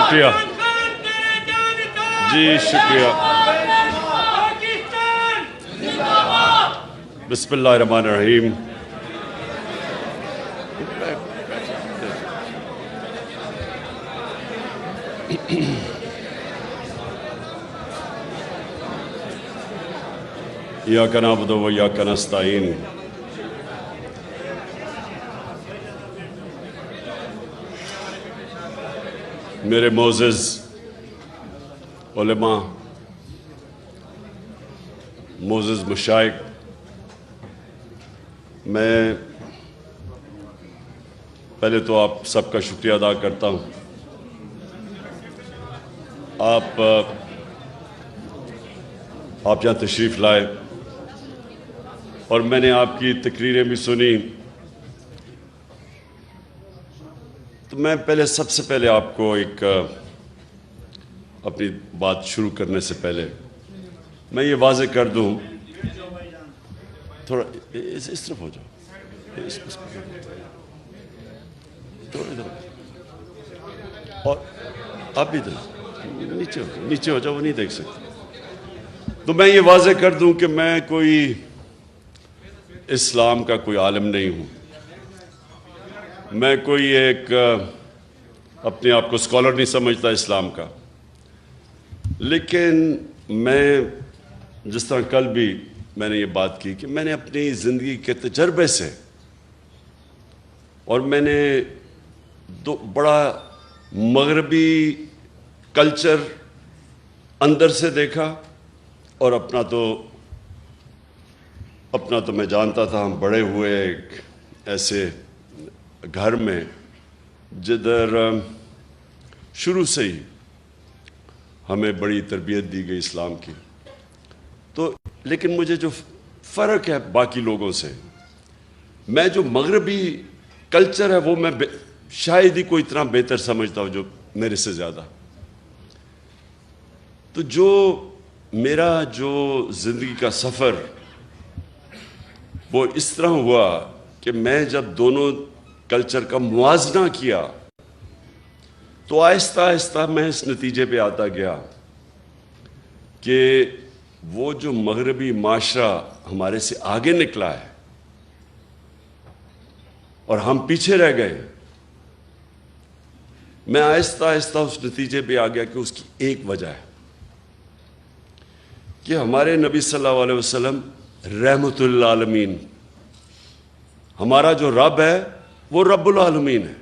شکریہ جی، شکریہ. بسم اللہ الرحمن الرحیم. ایاک نعبد و ایاک نستعین. میرے معزز علماء، معزز مشائخ، میں پہلے تو آپ سب کا شکریہ ادا کرتا ہوں. آپ یہاں تشریف لائے اور میں نے آپ کی تقریریں بھی سنی. تو میں سب سے پہلے آپ کو اپنی بات شروع کرنے سے پہلے میں یہ واضح کر دوں. تھوڑا اس طرف ہو جاؤ، اور آپ بھی نیچے ہو جاؤ، وہ نہیں دیکھ سکتے. تو میں یہ واضح کر دوں کہ میں کوئی اسلام کا کوئی عالم نہیں ہوں. میں کوئی اپنے آپ کو اسکالر نہیں سمجھتا اسلام کا. لیکن میں جس طرح کل بھی میں نے یہ بات کی کہ میں نے اپنی زندگی کے تجربے سے، اور میں نے بڑا مغربی کلچر اندر سے دیکھا، اور اپنا تو میں جانتا تھا. ہم بڑے ہوئے ایک ایسے گھر میں جدھر شروع سے ہی ہمیں بڑی تربیت دی گئی اسلام کی. تو لیکن مجھے جو فرق ہے باقی لوگوں سے، میں جو مغربی کلچر ہے وہ میں شاید ہی کوئی اتنا بہتر سمجھتا ہوں جو میرے سے زیادہ. تو میرا زندگی کا سفر وہ اس طرح ہوا کہ میں جب دونوں کلچر کا موازنہ کیا تو آہستہ آہستہ میں اس نتیجے پہ آتا گیا کہ وہ جو مغربی معاشرہ ہمارے سے آگے نکلا ہے اور ہم پیچھے رہ گئے، میں آہستہ آہستہ اس نتیجے پہ آ گیا کہ اس کی ایک وجہ ہے کہ ہمارے نبی صلی اللہ علیہ وسلم رحمت للعالمین، ہمارا جو رب ہے وہ رب العالمین ہے،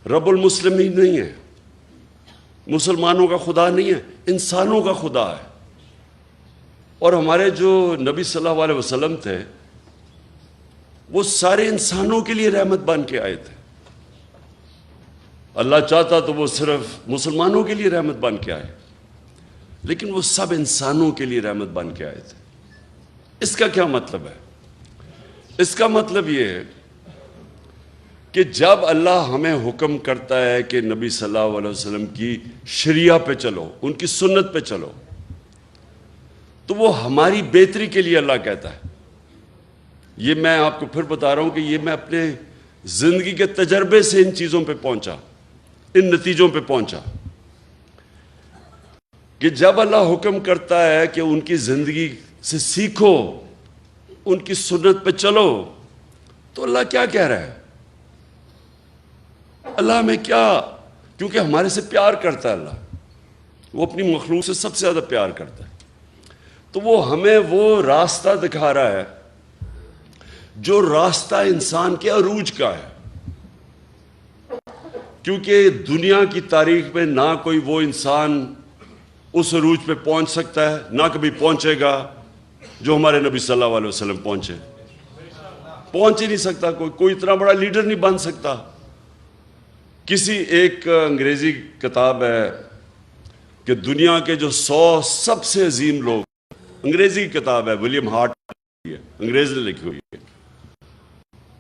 رب المسلمین نہیں ہے، مسلمانوں کا خدا نہیں ہے، انسانوں کا خدا ہے. اور ہمارے جو نبی صلی اللہ علیہ وسلم تھے وہ سارے انسانوں کے لیے رحمت بن کے آئے تھے. اللہ چاہتا تو وہ صرف مسلمانوں کے لیے رحمت بن کے آئے، لیکن وہ سب انسانوں کے لیے رحمت بن کے آئے تھے. اس کا کیا مطلب ہے؟ اس کا مطلب یہ ہے کہ جب اللہ ہمیں حکم کرتا ہے کہ نبی صلی اللہ علیہ وسلم کی شریعہ پہ چلو، ان کی سنت پہ چلو، تو وہ ہماری بہتری کے لیے اللہ کہتا ہے. یہ میں آپ کو پھر بتا رہا ہوں کہ یہ میں اپنے زندگی کے تجربے سے ان چیزوں پہ پہنچا، ان نتیجوں پہ پہنچا کہ جب اللہ حکم کرتا ہے کہ ان کی زندگی سے سیکھو، ان کی سنت پہ چلو، تو اللہ کیا کہہ رہا ہے؟ اللہ ہمیں کیونکہ ہمارے سے پیار کرتا ہے، اللہ وہ اپنی مخلوق سے سب سے زیادہ پیار کرتا ہے، تو وہ ہمیں وہ راستہ دکھا رہا ہے جو راستہ انسان کے عروج کا ہے. کیونکہ دنیا کی تاریخ میں نہ کوئی وہ انسان اس عروج پہ پہنچ سکتا ہے، نہ کبھی پہنچے گا جو ہمارے نبی صلی اللہ علیہ وسلم پہنچ ہی نہیں سکتا. کوئی اتنا بڑا لیڈر نہیں بن سکتا. کسی ایک انگریزی کتاب ہے کہ دنیا کے جو 100 سب سے عظیم لوگ، انگریزی کی کتاب ہے، ولیم ہارٹ انگریز نے لکھی ہوئی ہے.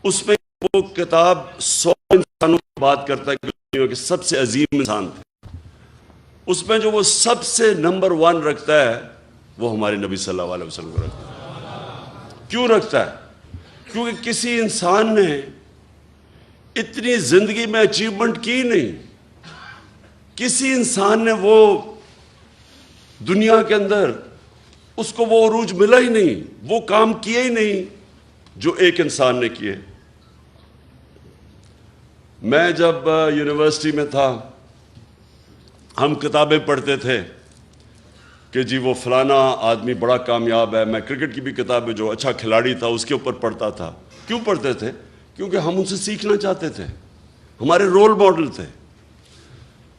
اس میں وہ کتاب 100 انسانوں کی بات کرتا ہے کہ دنیا کے سب سے عظیم انسان تھے. اس میں جو وہ سب سے نمبر 1 رکھتا ہے وہ ہمارے نبی صلی اللہ علیہ وسلم کو رکھتا ہے. کیوں رکھتا ہے؟ کیونکہ کسی انسان نے اتنی زندگی میں اچیومنٹ کی نہیں کسی انسان نے وہ دنیا کے اندر اس کو وہ عروج ملا ہی نہیں، وہ کام کیے ہی نہیں جو ایک انسان نے کیے۔ میں جب یونیورسٹی میں تھا ہم کتابیں پڑھتے تھے کہ جی وہ فلانا آدمی بڑا کامیاب ہے۔ میں کرکٹ کی بھی کتابیں، جو اچھا کھلاڑی تھا اس کے اوپر پڑھتا تھا۔ کیوں پڑھتے تھے؟ کیونکہ ہم ان سے سیکھنا چاہتے تھے، ہمارے رول ماڈل تھے۔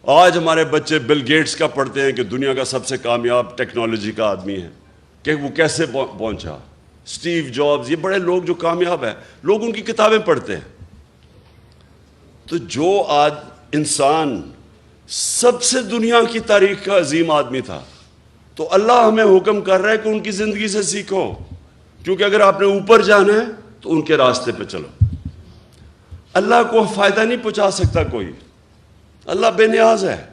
آج ہمارے بچے بل گیٹس کا پڑھتے ہیں کہ دنیا کا سب سے کامیاب ٹیکنالوجی کا آدمی ہے، کہ وہ کیسے پہنچا۔ اسٹیو جابز، یہ بڑے لوگ جو کامیاب ہیں، لوگ ان کی کتابیں پڑھتے ہیں۔ تو جو آج انسان سب سے دنیا کی تاریخ کا عظیم آدمی تھا، تو اللہ ہمیں حکم کر رہا ہے کہ ان کی زندگی سے سیکھو، کیونکہ اگر آپ نے اوپر جانا ہے تو ان کے راستے پہ چلو۔ اللہ کو فائدہ نہیں پہنچا سکتا کوئی، اللہ بے نیاز ہے،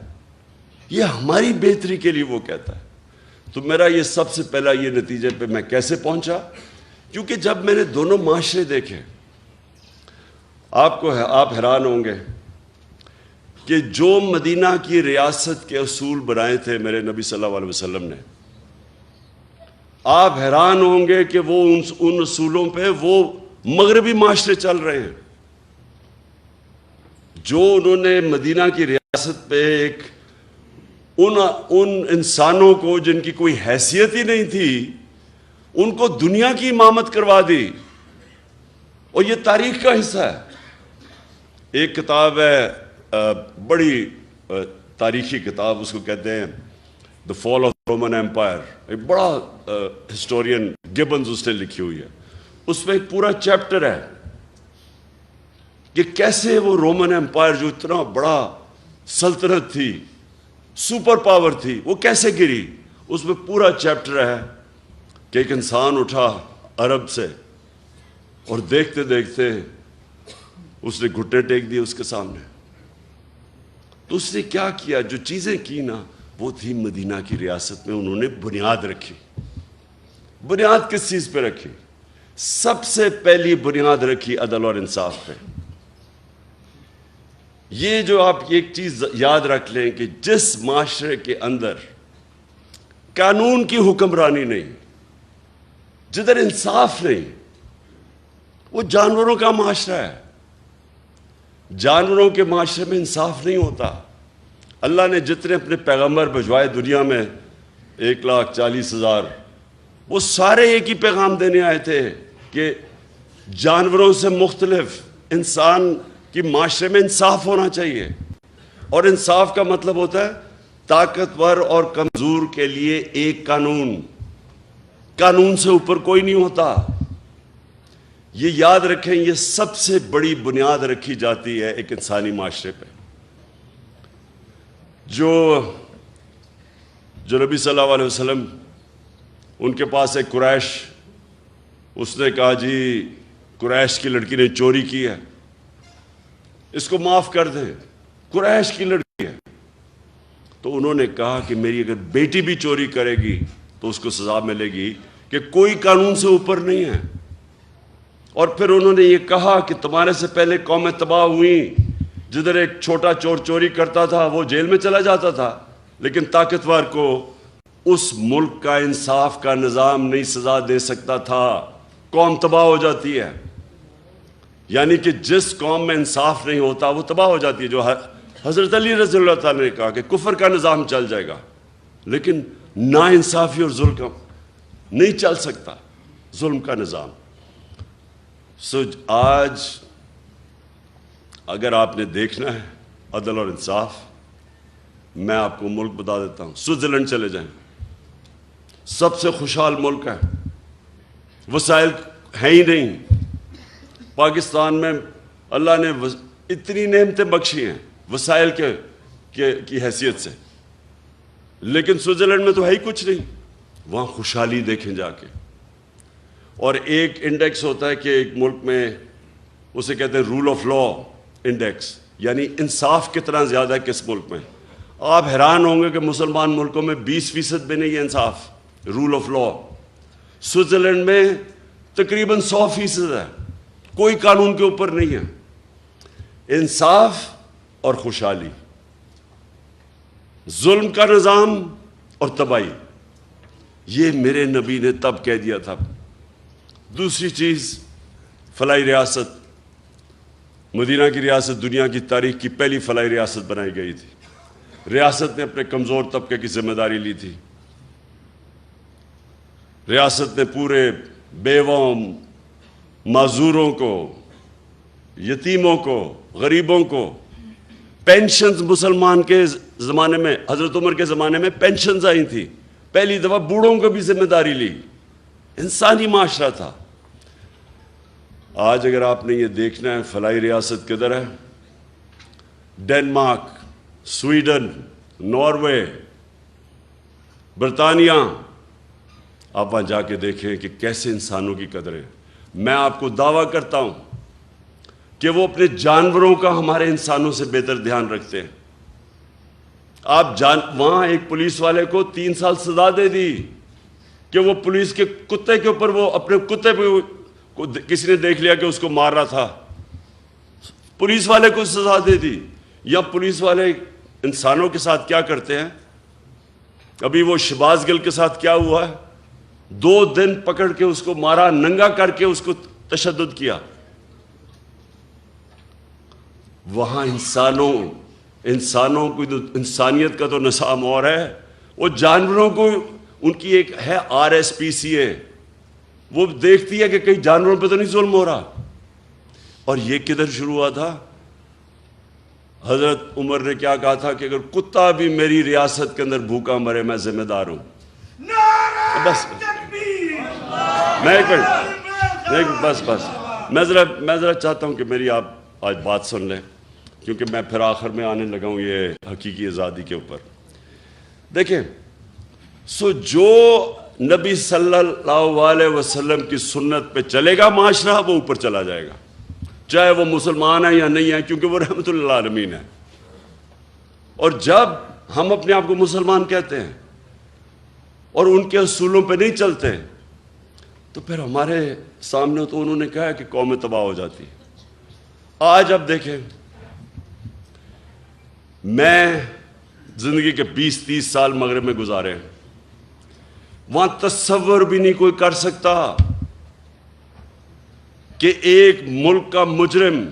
یہ ہماری بہتری کے لیے وہ کہتا ہے۔ تو میرا یہ سب سے پہلا یہ نتیجے پہ میں کیسے پہنچا، کیونکہ جب میں نے دونوں معاشرے دیکھے، آپ حیران ہوں گے کہ جو مدینہ کی ریاست کے اصول بنائے تھے میرے نبی صلی اللہ علیہ وسلم نے، آپ حیران ہوں گے کہ وہ ان اصولوں پہ وہ مغربی معاشرے چل رہے ہیں۔ جو انہوں نے مدینہ کی ریاست پہ ایک ان انسانوں کو جن کی کوئی حیثیت ہی نہیں تھی، ان کو دنیا کی امامت کروا دی، اور یہ تاریخ کا حصہ ہے۔ ایک کتاب ہے، بڑی تاریخی کتاب، اس کو کہتے ہیں دا فال آف رومن ایمپائر، ایک بڑا ہسٹورین گبنز اس نے لکھی ہوئی ہے۔ اس میں ایک پورا چیپٹر ہے کہ کیسے وہ رومن ایمپائر جو اتنا بڑا سلطنت تھی، سپر پاور تھی، وہ کیسے گری۔ اس میں پورا چیپٹر ہے کہ ایک انسان اٹھا عرب سے، اور دیکھتے دیکھتے اس نے گھٹنے ٹیک دیے اس کے سامنے۔ تو اس نے کیا کیا، جو چیزیں کی نا، وہ تھی مدینہ کی ریاست میں انہوں نے بنیاد رکھی۔ بنیاد کس چیز پہ رکھی؟ سب سے پہلی بنیاد رکھی عدل اور انصاف پہ۔ یہ جو آپ ایک چیز یاد رکھ لیں کہ جس معاشرے کے اندر قانون کی حکمرانی نہیں، جدھر انصاف نہیں، وہ جانوروں کا معاشرہ ہے۔ جانوروں کے معاشرے میں انصاف نہیں ہوتا۔ اللہ نے جتنے اپنے پیغمبر بھجوائے دنیا میں 1,40,000، وہ سارے ایک ہی پیغام دینے آئے تھے کہ جانوروں سے مختلف انسان کی معاشرے میں انصاف ہونا چاہیے۔ اور انصاف کا مطلب ہوتا ہے طاقتور اور کمزور کے لیے ایک قانون، قانون سے اوپر کوئی نہیں ہوتا۔ یہ یاد رکھیں، یہ سب سے بڑی بنیاد رکھی جاتی ہے ایک انسانی معاشرے پہ۔ جو نبی صلی اللہ علیہ وسلم، ان کے پاس ایک قریش، اس نے کہا جی قریش کی لڑکی نے چوری کی ہے، اس کو معاف کر دیں، قریش کی لڑکی ہے۔ تو انہوں نے کہا کہ میری اگر بیٹی بھی چوری کرے گی تو اس کو سزا ملے گی، کہ کوئی قانون سے اوپر نہیں ہے۔ اور پھر انہوں نے یہ کہا کہ تمہارے سے پہلے قومیں تباہ ہوئیں، جدھر ایک چھوٹا چور چوری کرتا تھا وہ جیل میں چلا جاتا تھا، لیکن طاقتور کو اس ملک کا انصاف کا نظام نہیں سزا دے سکتا تھا، قوم تباہ ہو جاتی ہے۔ یعنی کہ جس قوم میں انصاف نہیں ہوتا وہ تباہ ہو جاتی ہے۔ جو حضرت علی رضی اللہ تعالیٰ نے کہا کہ کفر کا نظام چل جائے گا، لیکن نا انصافی اور ظلم نہیں چل سکتا، ظلم کا نظام۔ آج اگر آپ نے دیکھنا ہے عدل اور انصاف، میں آپ کو ملک بتا دیتا ہوں، سوئٹزرلینڈ چلے جائیں، سب سے خوشحال ملک ہے، وسائل ہیں ہی نہیں۔ پاکستان میں اللہ نے اتنی نعمتیں بخشی ہیں وسائل کی حیثیت سے، لیکن سوئٹزرلینڈ میں تو ہے ہی کچھ نہیں۔ وہاں خوشحالی دیکھیں جا کے۔ اور ایک انڈیکس ہوتا ہے کہ ایک ملک میں، اسے کہتے ہیں رول آف لا انڈیکس، یعنی انصاف کتنا زیادہ ہے کس ملک میں۔ آپ حیران ہوں گے کہ مسلمان ملکوں میں 20% بھی نہیں ہے انصاف، رول آف لا۔ سوئٹزرلینڈ میں تقریباً 100% ہے، کوئی قانون کے اوپر نہیں ہے۔ انصاف اور خوشحالی، ظلم کا نظام اور تباہی، یہ میرے نبی نے تب کہہ دیا تھا۔ دوسری چیز، فلاحی ریاست، مدینہ کی ریاست دنیا کی تاریخ کی پہلی فلاحی ریاست بنائی گئی تھی۔ ریاست نے اپنے کمزور طبقے کی ذمہ داری لی تھی۔ ریاست نے پورے بیووں، معذوروں کو، یتیموں کو، غریبوں کو پینشنز، مسلمان کے زمانے میں، حضرت عمر کے زمانے میں پینشنز آئی تھیں، پہلی دفعہ بوڑھوں کو بھی ذمہ داری لی۔ انسانی معاشرہ تھا۔ آج اگر آپ نے یہ دیکھنا ہے فلاحی ریاست کدھر ہے، ڈنمارک، سویڈن، ناروے، برطانیہ، آپ وہاں جا کے دیکھیں کہ کیسے انسانوں کی قدر ہے۔ میں آپ کو دعویٰ کرتا ہوں کہ وہ اپنے جانوروں کا ہمارے انسانوں سے بہتر دھیان رکھتے ہیں۔ وہاں ایک پولیس والے کو 3 سال سزا دے دی کہ وہ پولیس کے کتے کے اوپر، وہ اپنے کتے پہ کسی نے دیکھ لیا کہ اس کو مار رہا تھا، پولیس والے کو سزا دے دی۔ یا پولیس والے انسانوں کے ساتھ کیا کرتے ہیں؟ ابھی وہ شہباز گل کے ساتھ کیا ہوا ہے؟ 2 دن پکڑ کے اس کو مارا، ننگا کر کے اس کو تشدد کیا۔ وہاں انسانوں کو، انسانیت کا تو نظام اور ہے، وہ جانوروں کو، ان کی ایک ہے RSPCA، وہ دیکھتی ہے کہ کئی جانوروں پہ تو نہیں ظلم ہو رہا۔ اور یہ کدھر شروع ہوا تھا؟ حضرت عمر نے کیا کہا تھا کہ اگر کتا بھی میری ریاست کے اندر بھوکا مرے میں ذمہ دار ہوں۔ بس میں ذرا چاہتا ہوں کہ میری آپ آج بات سن لیں، کیونکہ میں پھر آخر میں آنے لگا ہوں یہ حقیقی آزادی کے اوپر۔ دیکھیں، جو نبی صلی اللہ علیہ وسلم کی سنت پہ چلے گا معاشرہ، وہ اوپر چلا جائے گا، چاہے وہ مسلمان ہے یا نہیں ہے، کیونکہ وہ رحمت للعالمین ہے۔ اور جب ہم اپنے آپ کو مسلمان کہتے ہیں اور ان کے اصولوں پہ نہیں چلتے، تو پھر ہمارے سامنے تو انہوں نے کہا ہے کہ قومیں تباہ ہو جاتی۔ آج اب دیکھیں، میں زندگی کے 20-30 سال مغرب میں گزارے ہیں، وہاں تصور بھی نہیں کوئی کر سکتا کہ ایک ملک کا مجرم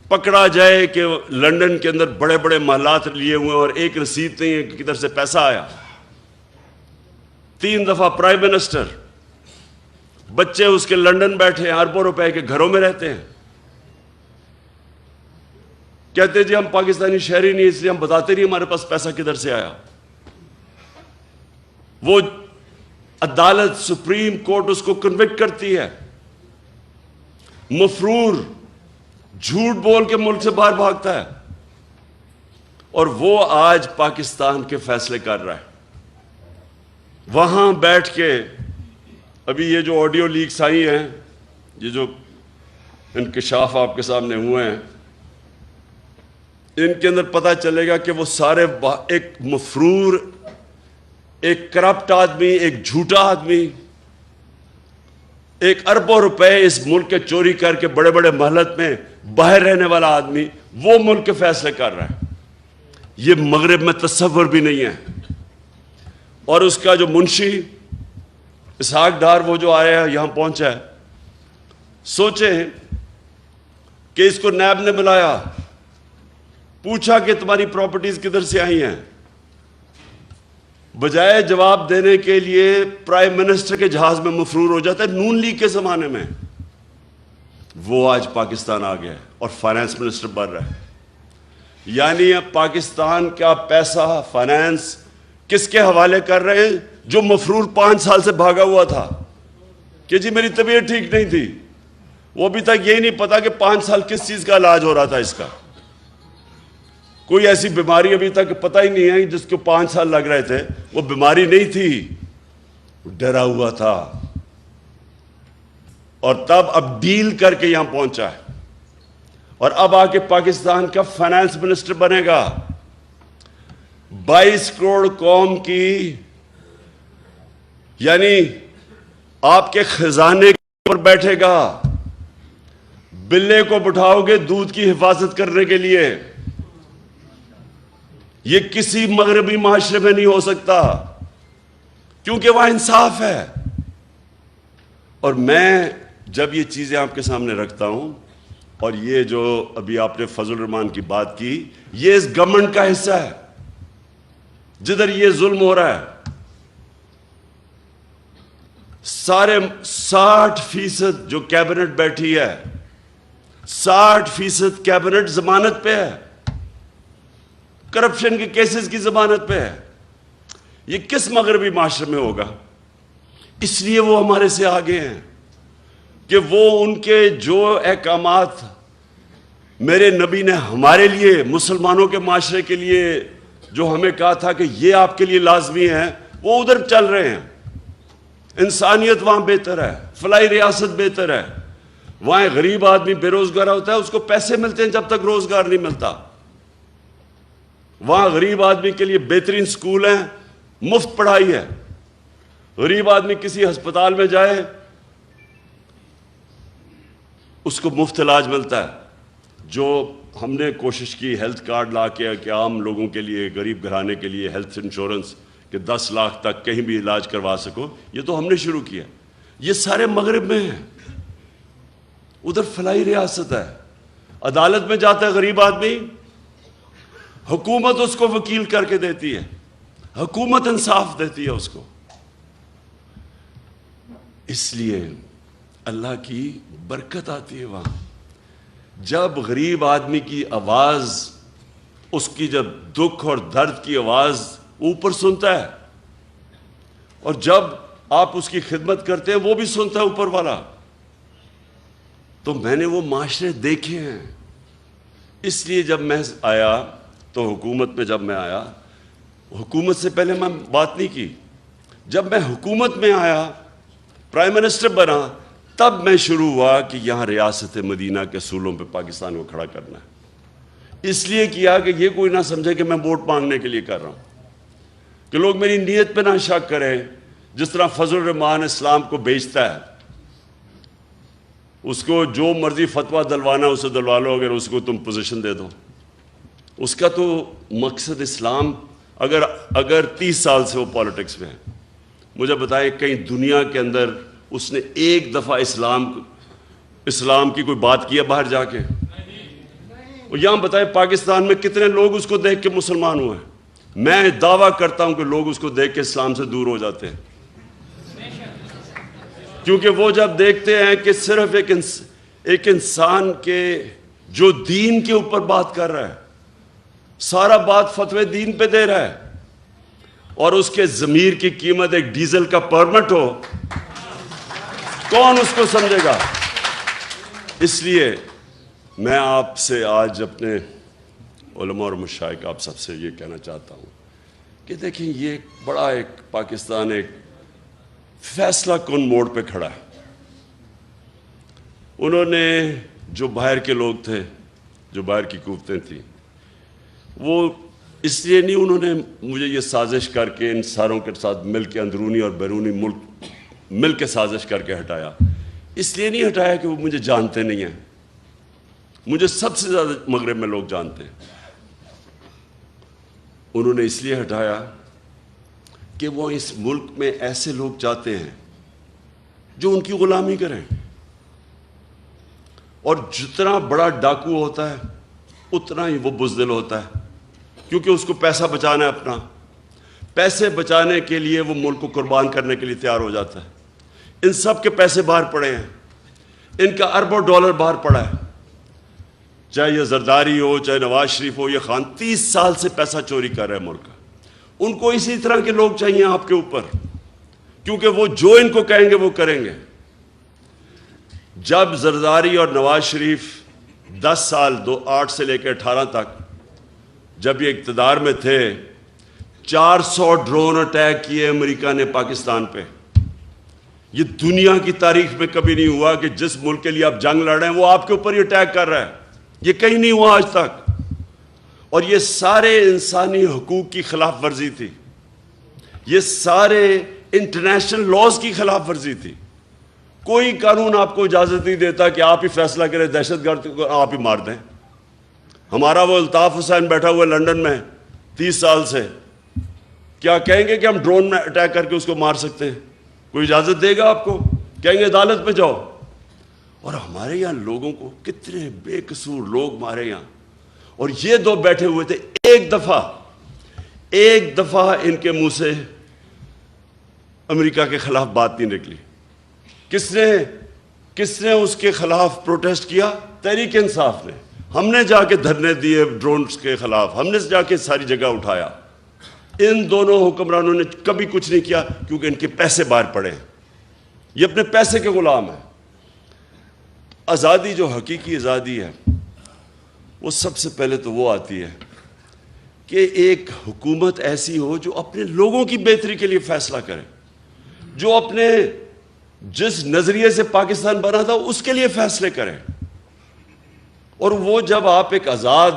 پکڑا جائے کہ لندن کے اندر بڑے بڑے محلات لیے ہوئے اور ایک رسید نہیں ہے کہ کدھر سے پیسہ آیا۔ 3 دفعہ پرائم منسٹر، بچے اس کے لندن بیٹھے ہیں، اربوں روپے کے گھروں میں رہتے ہیں، کہتے جی ہم پاکستانی شہری نہیں، اس لیے ہم بتاتے نہیں ہمارے پاس پیسہ کدھر سے آیا۔ وہ عدالت، سپریم کورٹ اس کو کنوکٹ کرتی ہے، مفرور جھوٹ بول کے ملک سے باہر بھاگتا ہے، اور وہ آج پاکستان کے فیصلے کر رہا ہے۔ وہاں بیٹھ کے ابھی یہ جو آڈیو لیکس آئی ہیں، یہ جو انکشاف آپ کے سامنے ہوئے ہیں، ان کے اندر پتہ چلے گا کہ وہ سارے ایک مفرور، ایک کرپٹ آدمی، ایک جھوٹا آدمی، ایک اربوں روپے اس ملک کے چوری کر کے بڑے بڑے محلت میں باہر رہنے والا آدمی، وہ ملک کے فیصلے کر رہا ہے۔ یہ مغرب میں تصور بھی نہیں ہے۔ اور اس کا جو منشی اسحاق ڈار، وہ جو آیا ہے، یہاں پہنچا ہے، سوچیں کہ اس کو نیب نے بلایا، پوچھا کہ تمہاری پراپرٹیز کدھر سے آئی ہیں، بجائے جواب دینے کے لیے پرائم منسٹر کے جہاز میں مفرور ہو جاتا ہے۔ نون لیگ کے زمانے میں وہ آج پاکستان آ گیا ہے اور فائنانس منسٹر بن رہا ہے۔ یعنی اب پاکستان کا پیسہ، فائنانس کس کے حوالے کر رہے ہیں؟ جو مفرور 5 سال سے بھاگا ہوا تھا کہ جی میری طبیعت ٹھیک نہیں تھی، وہ ابھی تک یہی نہیں پتا کہ 5 سال کس چیز کا علاج ہو رہا تھا، اس کا کوئی ایسی بیماری ابھی تک پتہ ہی نہیں ہے جس کو 5 سال لگ رہے تھے، وہ بیماری نہیں تھی، ڈرا ہوا تھا، اور تب اب ڈیل کر کے یہاں پہنچا ہے، اور اب آ کے پاکستان کا فائنانس منسٹر بنے گا۔ 22 کروڑ قوم کی، یعنی آپ کے خزانے پر بیٹھے گا، بلے کو بٹھاؤ گے دودھ کی حفاظت کرنے کے لیے، یہ کسی مغربی معاشرے میں نہیں ہو سکتا، کیونکہ وہاں انصاف ہے۔ اور میں جب یہ چیزیں آپ کے سامنے رکھتا ہوں، اور یہ جو ابھی آپ نے فضل الرحمان کی بات کی، یہ اس گورنمنٹ کا حصہ ہے جدھر یہ ظلم ہو رہا ہے۔ سارے 60% جو کیبنٹ بیٹھی ہے، 60% کیبنٹ ضمانت پہ ہے، کرپشن کے کیسز کی ضمانت پہ ہے۔ یہ کس مغربی معاشرے میں ہوگا؟ اس لیے وہ ہمارے سے آگے ہیں کہ وہ ان کے جو احکامات میرے نبی نے ہمارے لیے، مسلمانوں کے معاشرے کے لیے جو ہمیں کہا تھا کہ یہ آپ کے لیے لازمی ہے، وہ ادھر چل رہے ہیں۔ انسانیت وہاں بہتر ہے، فلاحی ریاست بہتر ہے۔ وہاں غریب آدمی بے روزگار ہوتا ہے، اس کو پیسے ملتے ہیں جب تک روزگار نہیں ملتا۔ وہاں غریب آدمی کے لیے بہترین سکول ہیں، مفت پڑھائی ہے۔ غریب آدمی کسی ہسپتال میں جائے، اس کو مفت علاج ملتا ہے۔ جو ہم نے کوشش کی ہیلتھ کارڈ لا کے کہ عام لوگوں کے لیے، غریب گھرانے کے لیے ہیلتھ انشورنس کہ 10 لاکھ تک کہیں بھی علاج کروا سکو، یہ تو ہم نے شروع کیا۔ یہ سارے مغرب میں ہیں۔ ادھر فلاحی ریاست ہے، عدالت میں جاتا ہے غریب آدمی، حکومت اس کو وکیل کر کے دیتی ہے، حکومت انصاف دیتی ہے اس کو۔ اس لیے اللہ کی برکت آتی ہے وہاں۔ جب غریب آدمی کی آواز، اس کی جب دکھ اور درد کی آواز اوپر سنتا ہے، اور جب آپ اس کی خدمت کرتے ہیں وہ بھی سنتا ہے اوپر والا۔ تو میں نے وہ معاشرے دیکھے ہیں۔ اس لیے جب میں آیا تو حکومت میں جب میں آیا، حکومت سے پہلے میں بات نہیں کی، جب میں حکومت میں آیا، پرائم منسٹر بنا، تب میں شروع ہوا کہ یہاں ریاست مدینہ کے اصولوں پہ پاکستان کو کھڑا کرنا ہے۔ اس لیے کیا کہ یہ کوئی نہ سمجھے کہ میں ووٹ مانگنے کے لیے کر رہا ہوں، کہ لوگ میری نیت پہ نہ شک کریں۔ جس طرح فضل الرحمان اسلام کو بیچتا ہے، اس کو جو مرضی فتویٰ دلوانا اسے دلوا لو، اگر اس کو تم پوزیشن دے دو۔ اس کا تو مقصد اسلام، اگر 30 سال سے وہ پالیٹکس میں ہے، مجھے بتائیں کہیں دنیا کے اندر اس نے ایک دفعہ اسلام کی کوئی بات کی ہے باہر جا کے؟ اور یہاں بتائیں پاکستان میں کتنے لوگ اس کو دیکھ کے مسلمان ہوئے ہیں؟ میں دعویٰ کرتا ہوں کہ لوگ اس کو دیکھ کے اسلام سے دور ہو جاتے ہیں، کیونکہ وہ جب دیکھتے ہیں کہ صرف ایک انسان کے جو دین کے اوپر بات کر رہا ہے، سارا بات فتوے دین پہ دے رہا ہے، اور اس کے ضمیر کی قیمت ایک ڈیزل کا پرمٹ ہو، کون اس کو سمجھے گا؟ اس لیے میں آپ سے آج اپنے علماء اور مشائخ آپ سب سے یہ کہنا چاہتا ہوں کہ دیکھیں، یہ بڑا پاکستان ایک فیصلہ کن موڑ پہ کھڑا ہے۔ انہوں نے جو باہر کے لوگ تھے، جو باہر کی قوتیں تھیں، وہ اس لیے نہیں انہوں نے مجھے یہ سازش کر کے ان ساروں کے ساتھ مل کے اندرونی اور بیرونی ملک مل کے سازش کر کے ہٹایا۔ اس لیے نہیں ہٹایا کہ وہ مجھے جانتے نہیں ہیں، مجھے سب سے زیادہ مغرب میں لوگ جانتے ہیں۔ انہوں نے اس لیے ہٹایا کہ وہ اس ملک میں ایسے لوگ چاہتے ہیں جو ان کی غلامی کریں، اور جتنا بڑا ڈاکو ہوتا ہے اتنا ہی وہ بزدل ہوتا ہے، کیونکہ اس کو پیسہ بچانا ہے اپنا۔ پیسے بچانے کے لیے وہ ملک کو قربان کرنے کے لیے تیار ہو جاتا ہے۔ ان سب کے پیسے باہر پڑے ہیں، ان کا اربوں ڈالر باہر پڑا ہے، چاہے یہ زرداری ہو، چاہے نواز شریف ہو، یہ خان 30 سال سے پیسہ چوری کر رہے ہیں ملک کا۔ ان کو اسی طرح کے لوگ چاہیے آپ کے اوپر، کیونکہ وہ جو ان کو کہیں گے وہ کریں گے۔ جب زرداری اور نواز شریف 10 سال 8 سے لے کے 18 تک جب یہ اقتدار میں تھے، 400 ڈرون اٹیک کیے امریکہ نے پاکستان پہ۔ یہ دنیا کی تاریخ میں کبھی نہیں ہوا کہ جس ملک کے لیے آپ جنگ لڑ رہے ہیں وہ آپ کے اوپر ہی اٹیک کر رہا ہے، یہ کہیں نہیں ہوا آج تک۔ اور یہ سارے انسانی حقوق کی خلاف ورزی تھی، یہ سارے انٹرنیشنل لاز کی خلاف ورزی تھی۔ کوئی قانون آپ کو اجازت نہیں دیتا کہ آپ ہی فیصلہ کریں دہشت گرد کو آپ ہی مار دیں۔ ہمارا وہ الطاف حسین بیٹھا ہوا ہے لنڈن میں، 30 سال سے. کیا کہیں گے کہ ہم ڈرون میں اٹیک کر کے اس کو مار سکتے ہیں؟ کوئی اجازت دے گا آپ کو؟ کہیں گے عدالت پہ جاؤ. اور ہمارے یہاں لوگوں کو کتنے بے قصور لوگ مارے یہاں. اور یہ دو بیٹھے ہوئے تھے, ایک دفعہ ان کے منہ سے امریکہ کے خلاف بات نہیں نکلی. کس نے اس کے خلاف پروٹیسٹ کیا؟ تحریک انصاف نے. ہم نے جا کے دھرنے دیے ڈرونز کے خلاف, ہم نے جا کے ساری جگہ اٹھایا. ان دونوں حکمرانوں نے کبھی کچھ نہیں کیا, کیونکہ ان کے پیسے باہر پڑے ہیں, یہ اپنے پیسے کے غلام ہیں. آزادی جو حقیقی آزادی ہے وہ سب سے پہلے تو وہ آتی ہے کہ ایک حکومت ایسی ہو جو اپنے لوگوں کی بہتری کے لیے فیصلہ کرے, جو اپنے جس نظریے سے پاکستان بنا تھا اس کے لیے فیصلے کرے. اور وہ جب آپ ایک آزاد,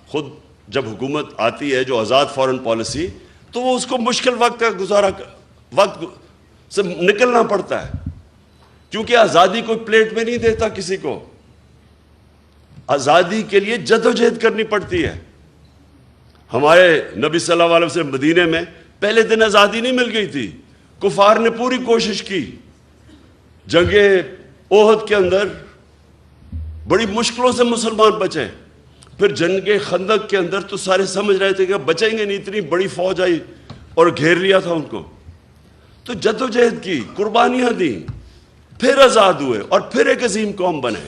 خود جب حکومت آتی ہے جو آزاد فارن پالیسی, تو وہ اس کو مشکل وقت سے نکلنا پڑتا ہے, کیونکہ آزادی کوئی پلیٹ میں نہیں دیتا کسی کو. آزادی کے لیے جدوجہد کرنی پڑتی ہے. ہمارے نبی صلی اللہ علیہ وسلم مدینے میں پہلے دن آزادی نہیں مل گئی تھی. کفار نے پوری کوشش کی. جنگ احد کے اندر بڑی مشکلوں سے مسلمان بچے. پھر جنگ خندق کے اندر تو سارے سمجھ رہے تھے کہ بچیں گے نہیں, اتنی بڑی فوج آئی اور گھیر لیا تھا ان کو. تو جدوجہد کی, قربانیاں دیں, پھر آزاد ہوئے اور پھر ایک عظیم قوم بنے.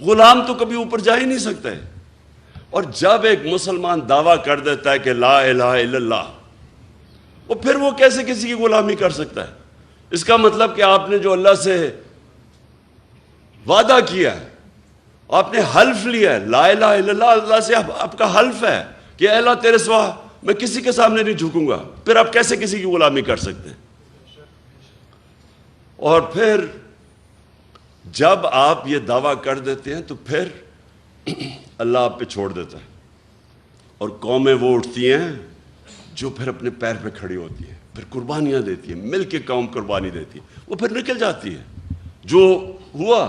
غلام تو کبھی اوپر جا ہی نہیں سکتے. اور جب ایک مسلمان دعویٰ کر دیتا ہے کہ لا الہ الا اللہ, وہ پھر وہ کیسے کسی کی غلامی کر سکتا ہے؟ اس کا مطلب کہ آپ نے جو اللہ سے وعدہ کیا ہے, آپ نے حلف لیا ہے, لا الہ الا اللہ, اللہ سے آپ کا حلف ہے کہ اے اللہ تیرے سوا میں کسی کے سامنے نہیں جھکوں گا, پھر آپ کیسے کسی کی غلامی کر سکتے ہیں؟ اور پھر جب آپ یہ دعویٰ کر دیتے ہیں تو پھر اللہ آپ پہ چھوڑ دیتا ہے, اور قومیں وہ اٹھتی ہیں جو پھر اپنے پیر پہ کھڑی ہوتی ہیں, پھر قربانیاں دیتی ہیں, مل کے قوم قربانی دیتی ہے, وہ پھر نکل جاتی ہے. جو ہوا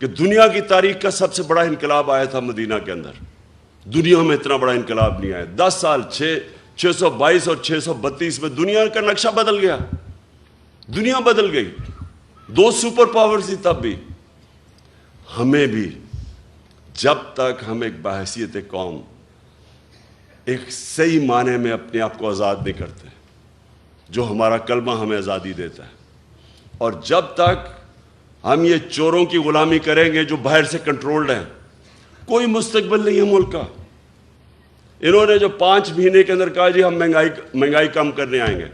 کہ دنیا کی تاریخ کا سب سے بڑا انقلاب آیا تھا مدینہ کے اندر. دنیا میں اتنا بڑا انقلاب نہیں آیا. 10 سال 622 اور 632 میں دنیا کا نقشہ بدل گیا, دنیا بدل گئی. 2 سپر پاورز تھی تب بھی. ہمیں بھی جب تک ہم ایک بحیثیت قوم ایک صحیح معنی میں اپنے آپ کو آزاد نہیں کرتے, جو ہمارا کلمہ ہمیں آزادی دیتا ہے, اور جب تک ہم یہ چوروں کی غلامی کریں گے جو باہر سے کنٹرولڈ ہیں, کوئی مستقبل نہیں ہے ملک کا. انہوں نے جو 5 مہینے کے اندر کہا جی ہم مہنگائی کم کرنے آئیں گے.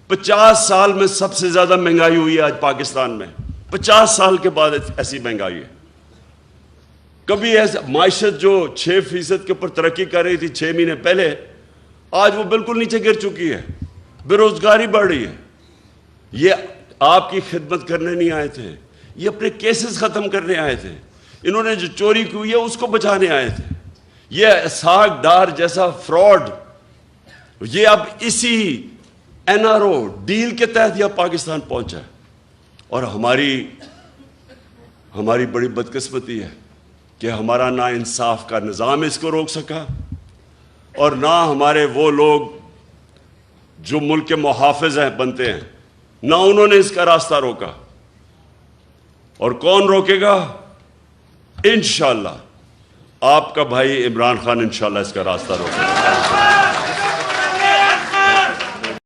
50 سال میں سب سے زیادہ مہنگائی ہوئی ہے آج پاکستان میں. 50 سال کے بعد ایسی مہنگائی ہے. کبھی ایسا معیشت جو 6% کے اوپر ترقی کر رہی تھی 6 مہینے پہلے, آج وہ بالکل نیچے گر چکی ہے. بے روزگاری بڑھ رہی ہے. یہ آپ کی خدمت کرنے نہیں آئے تھے, یہ اپنے کیسز ختم کرنے آئے تھے. انہوں نے جو چوری کی ہے اس کو بچانے آئے تھے. یہ اسحاق ڈار جیسا فراڈ, یہ اب اسی NRO ڈیل کے تحت یہ پاکستان پہنچا ہے. اور ہماری بڑی بدقسمتی ہے کہ ہمارا نا انصاف کا نظام اس کو روک سکا, اور نہ ہمارے وہ لوگ جو ملک کے محافظ ہیں بنتے ہیں, نہ انہوں نے اس کا راستہ روکا. اور کون روکے گا؟ انشاءاللہ آپ کا بھائی عمران خان انشاءاللہ اس کا راستہ روکے گا.